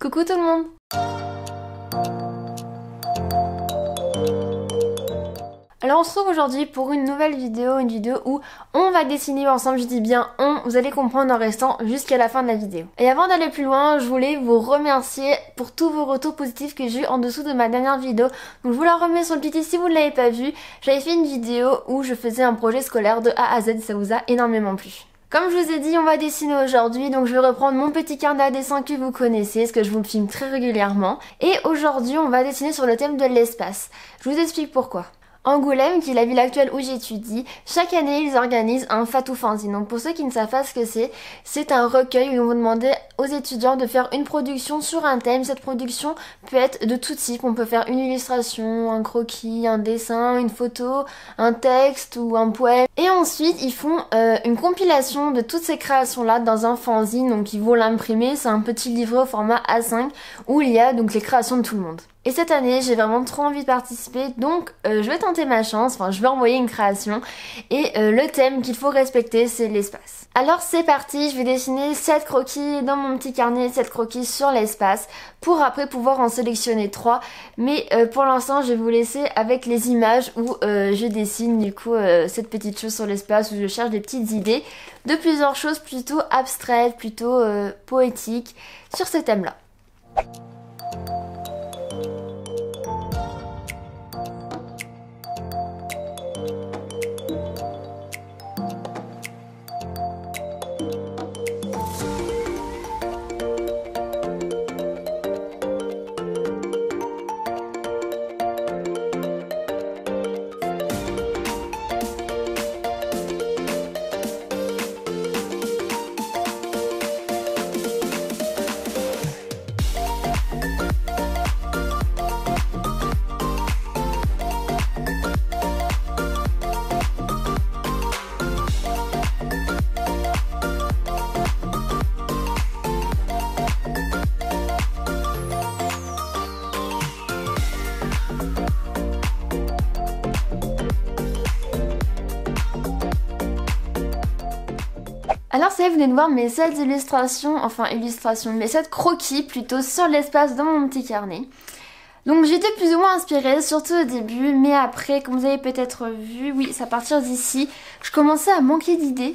Coucou tout le monde! Alors on se retrouve aujourd'hui pour une nouvelle vidéo, une vidéo où on va dessiner ensemble, je dis bien on, vous allez comprendre en restant jusqu'à la fin de la vidéo. Et avant d'aller plus loin, je voulais vous remercier pour tous vos retours positifs que j'ai eu en dessous de ma dernière vidéo. Donc je vous la remets sur le petit si vous ne l'avez pas vue. J'avais fait une vidéo où je faisais un projet scolaire de A à Z, ça vous a énormément plu. Comme je vous ai dit, on va dessiner aujourd'hui, donc je vais reprendre mon petit carnet à dessin que vous connaissez, parce que je vous le filme très régulièrement. Et aujourd'hui, on va dessiner sur le thème de l'espace. Je vous explique pourquoi. Angoulême, qui est la ville actuelle où j'étudie, chaque année ils organisent un Fatou Fanzine. Donc pour ceux qui ne savent pas ce que c'est un recueil où ils vont demander aux étudiants de faire une production sur un thème. Cette production peut être de tout type, on peut faire une illustration, un croquis, un dessin, une photo, un texte ou un poème. Et ensuite ils font une compilation de toutes ces créations là dans un fanzine, donc ils vont l'imprimer, c'est un petit livret au format A5 où il y a donc les créations de tout le monde. Et cette année, j'ai vraiment trop envie de participer, donc je vais tenter ma chance, enfin je vais envoyer une création. Et le thème qu'il faut respecter, c'est l'espace. Alors c'est parti, je vais dessiner 7 croquis dans mon petit carnet, 7 croquis sur l'espace, pour après pouvoir en sélectionner 3. Mais pour l'instant, je vais vous laisser avec les images où je dessine du coup cette petite chose sur l'espace, où je cherche des petites idées de plusieurs choses plutôt abstraites, plutôt poétiques sur ce thème-là. Alors ça, vous venez de voir mes 7 illustrations, mes 7 croquis plutôt sur l'espace dans mon petit carnet. Donc j'étais plus ou moins inspirée, surtout au début, mais après, comme vous avez peut-être vu, oui, c'est à partir d'ici, je commençais à manquer d'idées.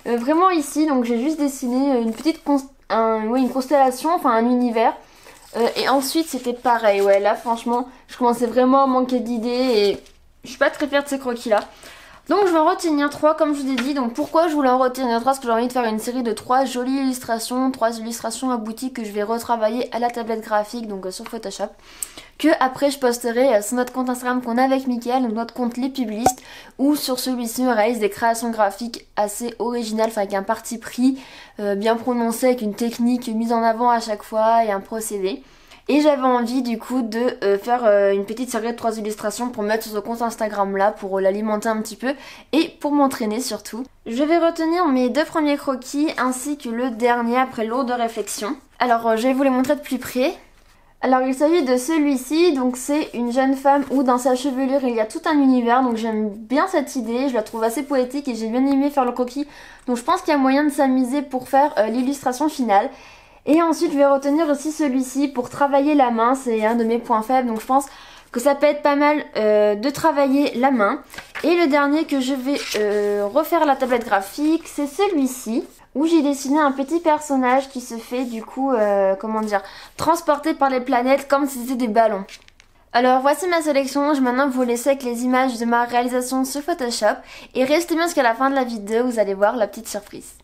Vraiment ici, donc j'ai juste dessiné une petite une constellation, enfin un univers. Et ensuite c'était pareil, ouais, là franchement, je commençais vraiment à manquer d'idées et je suis pas très fière de ces croquis là. Donc je vais en retenir 3 comme je vous ai dit. Donc pourquoi je voulais en retenir 3? Parce que j'ai envie de faire une série de 3 jolies illustrations, 3 illustrations abouties que je vais retravailler à la tablette graphique, donc sur Photoshop. Que après je posterai sur notre compte Instagram qu'on a avec Mickaël, donc notre compte Les Publistes, où sur celui-ci on réalise des créations graphiques assez originales, enfin avec un parti pris bien prononcé, avec une technique mise en avant à chaque fois et un procédé. Et j'avais envie du coup de faire une petite série de 3 illustrations pour mettre sur ce compte Instagram là, pour l'alimenter un petit peu et pour m'entraîner surtout. Je vais retenir mes 2 premiers croquis ainsi que le dernier après lourde réflexion. Alors je vais vous les montrer de plus près. Alors il s'agit de celui-ci, donc c'est une jeune femme où dans sa chevelure il y a tout un univers, donc j'aime bien cette idée, je la trouve assez poétique et j'ai bien aimé faire le croquis. Donc je pense qu'il y a moyen de s'amuser pour faire l'illustration finale. Et ensuite je vais retenir aussi celui-ci pour travailler la main, c'est un de mes points faibles, donc je pense que ça peut être pas mal de travailler la main. Et le dernier que je vais refaire à la tablette graphique, c'est celui-ci, où j'ai dessiné un petit personnage qui se fait du coup, transporter par les planètes comme si c'était des ballons. Alors voici ma sélection, je vais maintenant vous laisser avec les images de ma réalisation sur Photoshop. Et restez bien jusqu'à la fin de la vidéo, vous allez voir la petite surprise.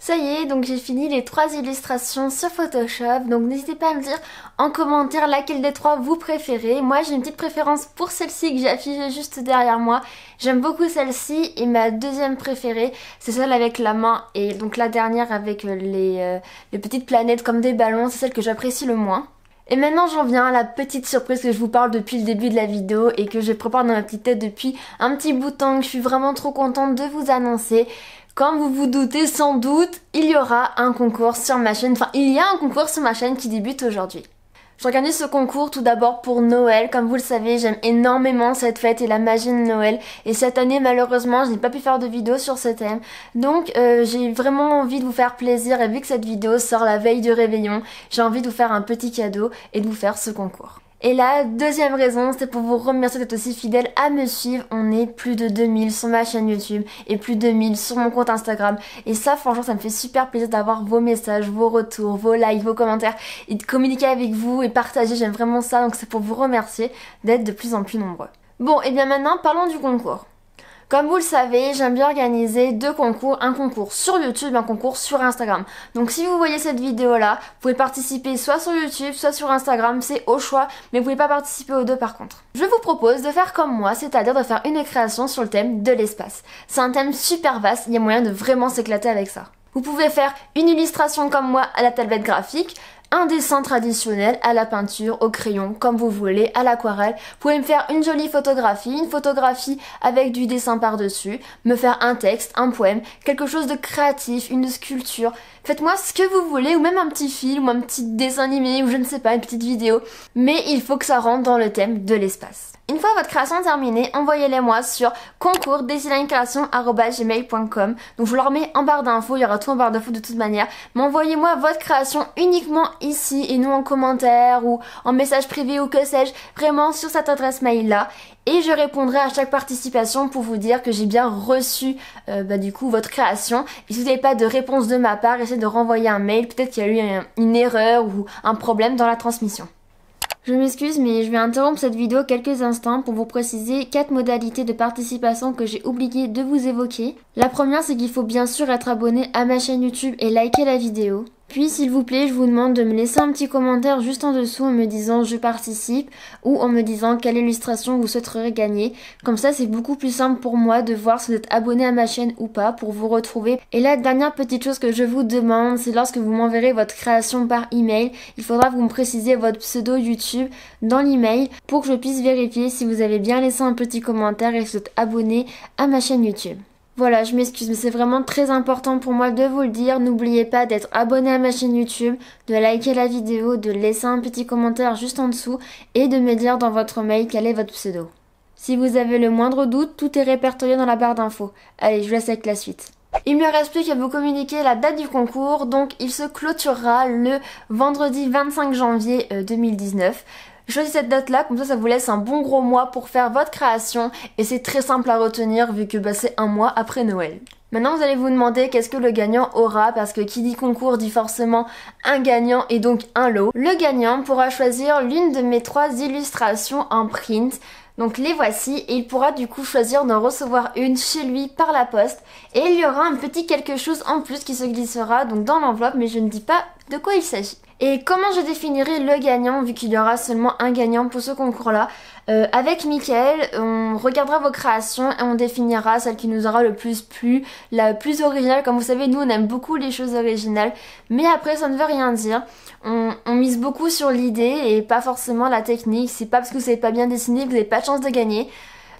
Ça y est, donc j'ai fini les 3 illustrations sur Photoshop, donc n'hésitez pas à me dire en commentaire laquelle des 3 vous préférez. Moi j'ai une petite préférence pour celle-ci que j'ai affichée juste derrière moi. J'aime beaucoup celle-ci et ma deuxième préférée c'est celle avec la main et donc la dernière avec les petites planètes comme des ballons, c'est celle que j'apprécie le moins. Et maintenant j'en viens à la petite surprise que je vous parle depuis le début de la vidéo et que je prépare dans ma petite tête depuis un petit bout de temps, que je suis vraiment trop contente de vous annoncer. Comme vous vous doutez sans doute, il y aura un concours sur ma chaîne, enfin il y a un concours sur ma chaîne qui débute aujourd'hui. J'organise ce concours tout d'abord pour Noël, comme vous le savez j'aime énormément cette fête et la magie de Noël et cette année malheureusement je n'ai pas pu faire de vidéo sur ce thème donc j'ai vraiment envie de vous faire plaisir et vu que cette vidéo sort la veille du réveillon, j'ai envie de vous faire un petit cadeau et de vous faire ce concours. Et la deuxième raison, c'est pour vous remercier d'être aussi fidèle à me suivre. On est plus de 2000 sur ma chaîne YouTube et plus de 1000 sur mon compte Instagram. Et ça, franchement, ça me fait super plaisir d'avoir vos messages, vos retours, vos likes, vos commentaires et de communiquer avec vous et partager. J'aime vraiment ça, donc c'est pour vous remercier d'être de plus en plus nombreux. Bon, et bien maintenant, parlons du concours. Comme vous le savez, j'aime bien organiser 2 concours, un concours sur YouTube et un concours sur Instagram. Donc si vous voyez cette vidéo là, vous pouvez participer soit sur YouTube, soit sur Instagram, c'est au choix, mais vous pouvez pas participer aux 2 par contre. Je vous propose de faire comme moi, c'est-à-dire de faire une création sur le thème de l'espace. C'est un thème super vaste, il y a moyen de vraiment s'éclater avec ça. Vous pouvez faire une illustration comme moi à la tablette graphique, un dessin traditionnel à la peinture, au crayon, comme vous voulez, à l'aquarelle. Vous pouvez me faire une jolie photographie, une photographie avec du dessin par-dessus, me faire un texte, un poème, quelque chose de créatif, une sculpture. Faites-moi ce que vous voulez, ou même un petit film, ou un petit dessin animé, ou je ne sais pas, une petite vidéo. Mais il faut que ça rentre dans le thème de l'espace. Une fois votre création terminée, envoyez-les moi sur concours-designcreation@gmail.com. Donc je vous le remets en barre d'infos, il y aura tout en barre d'infos de toute manière. Mais envoyez-moi votre création uniquement ici et non en commentaire ou en message privé ou que sais-je, vraiment sur cette adresse mail là. Et je répondrai à chaque participation pour vous dire que j'ai bien reçu du coup votre création. Et si vous n'avez pas de réponse de ma part, essayez de renvoyer un mail, peut-être qu'il y a eu une erreur ou un problème dans la transmission. Je m'excuse mais je vais interrompre cette vidéo quelques instants pour vous préciser 4 modalités de participation que j'ai oublié de vous évoquer. La première c'est qu'il faut bien sûr être abonné à ma chaîne YouTube et liker la vidéo. Puis s'il vous plaît, je vous demande de me laisser un petit commentaire juste en dessous en me disant je participe ou en me disant quelle illustration vous souhaiteriez gagner. Comme ça c'est beaucoup plus simple pour moi de voir si vous êtes abonné à ma chaîne ou pas pour vous retrouver. Et la dernière petite chose que je vous demande, c'est lorsque vous m'enverrez votre création par email, il faudra que vous me précisiez votre pseudo YouTube dans l'email pour que je puisse vérifier si vous avez bien laissé un petit commentaire et que vous êtes abonné à ma chaîne YouTube. Voilà, je m'excuse, mais c'est vraiment très important pour moi de vous le dire. N'oubliez pas d'être abonné à ma chaîne YouTube, de liker la vidéo, de laisser un petit commentaire juste en dessous et de me dire dans votre mail quel est votre pseudo. Si vous avez le moindre doute, tout est répertorié dans la barre d'infos. Allez, je vous laisse avec la suite. Il me reste plus qu'à vous communiquer la date du concours, donc il se clôturera le vendredi 25 janvier 2019. Choisissez cette date là, comme ça vous laisse un bon gros mois pour faire votre création et c'est très simple à retenir vu que c'est un mois après Noël. Maintenant vous allez vous demander qu'est-ce que le gagnant aura parce que qui dit concours dit forcément un gagnant et donc un lot. Le gagnant pourra choisir l'une de mes 3 illustrations en print. Donc les voici et il pourra du coup choisir d'en recevoir une chez lui par la poste et il y aura un petit quelque chose en plus qui se glissera donc dans l'enveloppe mais je ne dis pas de quoi il s'agit. Et comment je définirai le gagnant vu qu'il y aura seulement un gagnant pour ce concours là? Avec Mickaël, on regardera vos créations et on définira celle qui nous aura le plus plu, la plus originale. Comme vous savez, nous on aime beaucoup les choses originales, mais après ça ne veut rien dire. On mise beaucoup sur l'idée et pas forcément la technique. C'est pas parce que vous savez pas bien dessiner que vous n'avez pas de chance de gagner.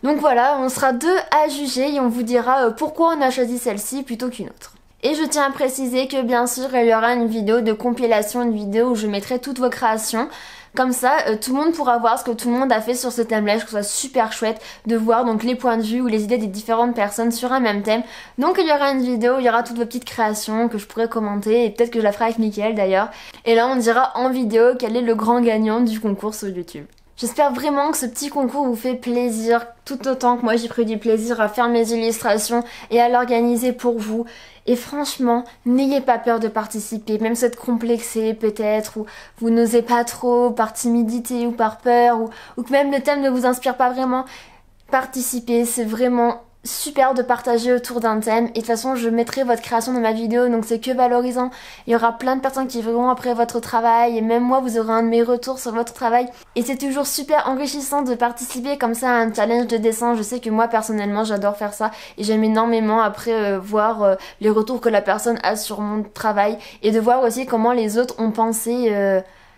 Donc voilà, on sera 2 à juger et on vous dira pourquoi on a choisi celle-ci plutôt qu'une autre. Et je tiens à préciser que bien sûr il y aura une vidéo de compilation, une vidéo où je mettrai toutes vos créations. Comme ça, tout le monde pourra voir ce que tout le monde a fait sur ce thème-là. Je trouve ça super chouette de voir donc les points de vue ou les idées des différentes personnes sur un même thème. Donc il y aura une vidéo, il y aura toutes vos petites créations que je pourrai commenter et peut-être que je la ferai avec Mickaël d'ailleurs. Et là on dira en vidéo quel est le grand gagnant du concours sur YouTube. J'espère vraiment que ce petit concours vous fait plaisir, tout autant que moi j'ai pris du plaisir à faire mes illustrations et à l'organiser pour vous. Et franchement, n'ayez pas peur de participer, même si vous êtes complexé peut-être, ou vous n'osez pas trop par timidité ou par peur, ou que même le thème ne vous inspire pas vraiment. Participer, c'est vraiment super de partager autour d'un thème. Et de toute façon, je mettrai votre création dans ma vidéo, donc c'est que valorisant. Il y aura plein de personnes qui verront après votre travail, et même moi, vous aurez un de mes retours sur votre travail. Et c'est toujours super enrichissant de participer comme ça à un challenge de dessin. Je sais que moi, personnellement, j'adore faire ça, et j'aime énormément après voir les retours que la personne a sur mon travail, et de voir aussi comment les autres ont pensé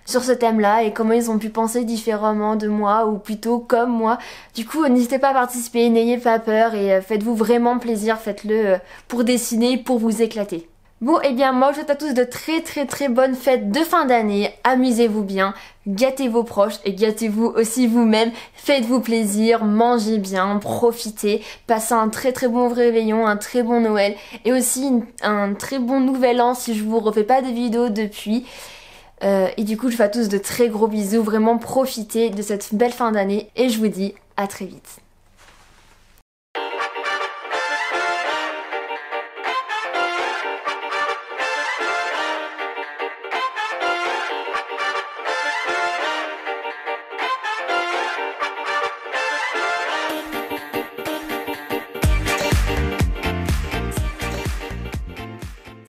sur ce thème-là et comment ils ont pu penser différemment de moi ou plutôt comme moi. Du coup, n'hésitez pas à participer, n'ayez pas peur et faites-vous vraiment plaisir, faites-le pour dessiner, pour vous éclater. Bon, et bien moi je vous souhaite à tous de très bonnes fêtes de fin d'année, amusez-vous bien, gâtez vos proches et gâtez-vous aussi vous-même, faites-vous plaisir, mangez bien, profitez, passez un très bon réveillon, un très bon Noël et aussi un très bon nouvel an si je vous refais pas de vidéos depuis. Et du coup je vous fais à tous de très gros bisous, vraiment profitez de cette belle fin d'année et je vous dis à très vite.